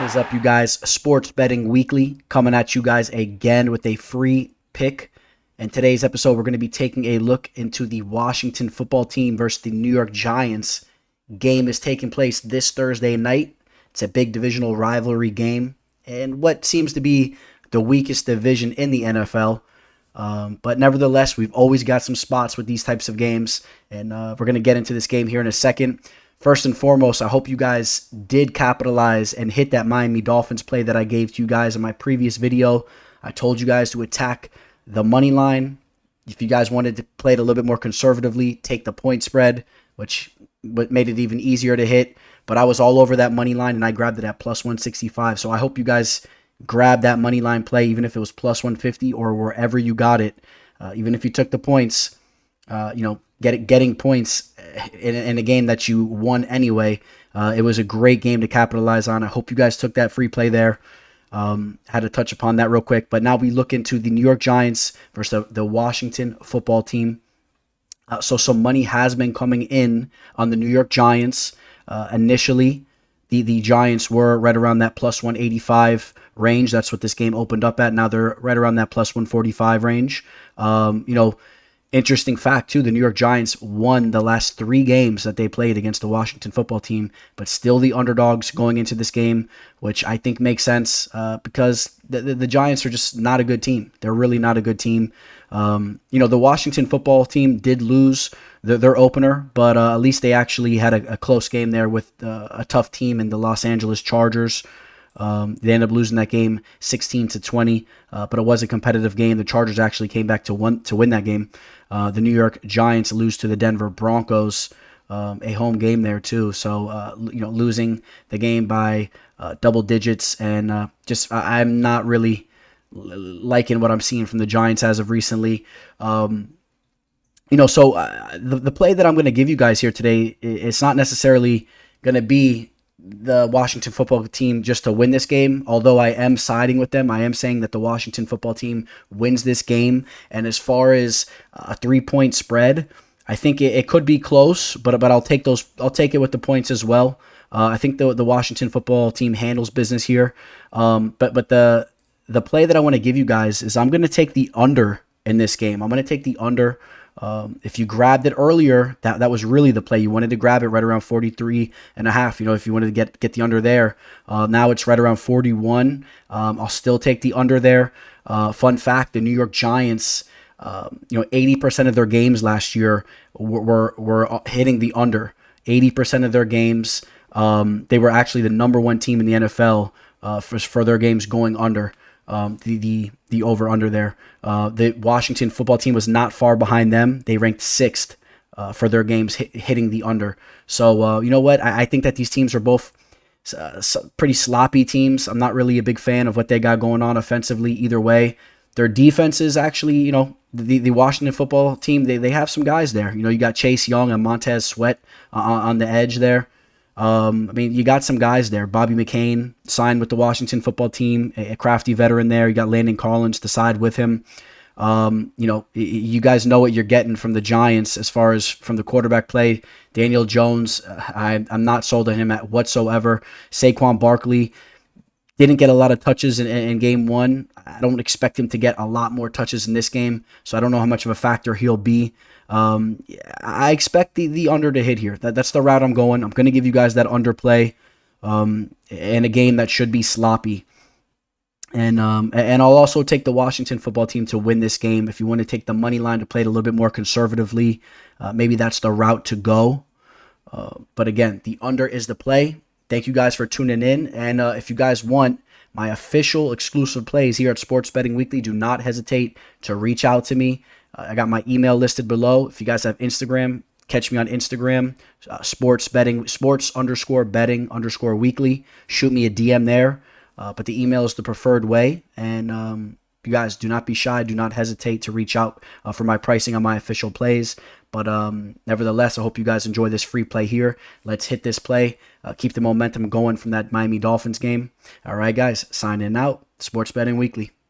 What is up, you guys? Sports Betting Weekly coming at you guys again with a free pick. In today's episode, we're going to be taking a look into the Washington football team versus the New York Giants. Game is taking place this Thursday night. It's a big divisional rivalry game and what seems to be the weakest division in the NFL. But nevertheless, we've always got some spots with these types of games, and we're going to get into this game here in a second. First and foremost, I hope you guys did capitalize and hit that Miami Dolphins play that I gave to you guys in my previous video. I told you guys to attack the money line. If you guys wanted to play it a little bit more conservatively, take the point spread, which made it even easier to hit. But I was all over that money line, and I grabbed it at plus 165. So I hope you guys grab that money line play, even if it was plus 150 or wherever you got it. Even if you took the points, getting points in a game that you won anyway. It was a great game to capitalize on. I hope you guys took that free play there. Had to touch upon that real quick. But now we look into the New York Giants versus the Washington football team. So some money has been coming in on the New York Giants. Initially, the Giants were right around that plus 185 range. That's what this game opened up at. Now they're right around that plus 145 range. Interesting fact, too, the New York Giants won the last 3 games that they played against the Washington football team, but still the underdogs going into this game, which I think makes sense because the Giants are just not a good team. They're really not a good team. The Washington football team did lose their opener, but at least they actually had a close game there with a tough team in the Los Angeles Chargers. They ended up losing that game 16-20, but it was a competitive game. The Chargers actually came back to win that game. The New York Giants lose to the Denver Broncos, a home game there too. So losing the game by double digits, and I'm not really liking what I'm seeing from the Giants as of recently. The play that I'm going to give you guys here today, it's not necessarily going to be the Washington football team just to win this game, although I am siding with them. I am saying that the Washington football team wins this game, and as far as a 3-point spread, I think it could be close, but I'll take it with the points as well. I think the Washington football team handles business here, but the play that I want to give you guys is I'm going to take the under in this game. I'm going to take the under. If you grabbed it earlier, that was really the play. You wanted to grab it right around 43.5. If you wanted to get the under there, now it's right around 41. I'll still take the under there. Fun fact: the New York Giants, 80% of their games last year were hitting the under. 80% of their games, they were actually the number 1 team in the NFL for their games going under. The over-under there. The Washington football team was not far behind them. They ranked 6th for their games hitting the under. So, you know what? I think that these teams are both pretty sloppy teams. I'm not really a big fan of what they got going on offensively either way. Their defense is actually, the Washington football team, they have some guys there. You got Chase Young and Montez Sweat on the edge there. You got some guys there. Bobby McCain signed with the Washington football team, a crafty veteran there. You got Landon Collins to side with him. You guys know what you're getting from the Giants as far as from the quarterback play. Daniel Jones, I'm not sold on him whatsoever. Saquon Barkley didn't get a lot of touches in game 1. I don't expect him to get a lot more touches in this game, so I don't know how much of a factor he'll be. I expect the under to hit here. That's the route I'm going. I'm going to give you guys that underplay in a game that should be sloppy. And I'll also take the Washington football team to win this game. If you want to take the money line to play it a little bit more conservatively, maybe that's the route to go. But again, the under is the play. Thank you guys for tuning in. And if you guys want my official exclusive plays here at Sports Betting Weekly, do not hesitate to reach out to me. I got my email listed below. If you guys have Instagram, catch me on Instagram, sports_betting_weekly. Shoot me a DM there. But the email is the preferred way. And you guys, do not be shy. Do not hesitate to reach out for my pricing on my official plays. But nevertheless, I hope you guys enjoy this free play here. Let's hit this play. Keep the momentum going from that Miami Dolphins game. All right, guys, signing out. Sports Betting Weekly.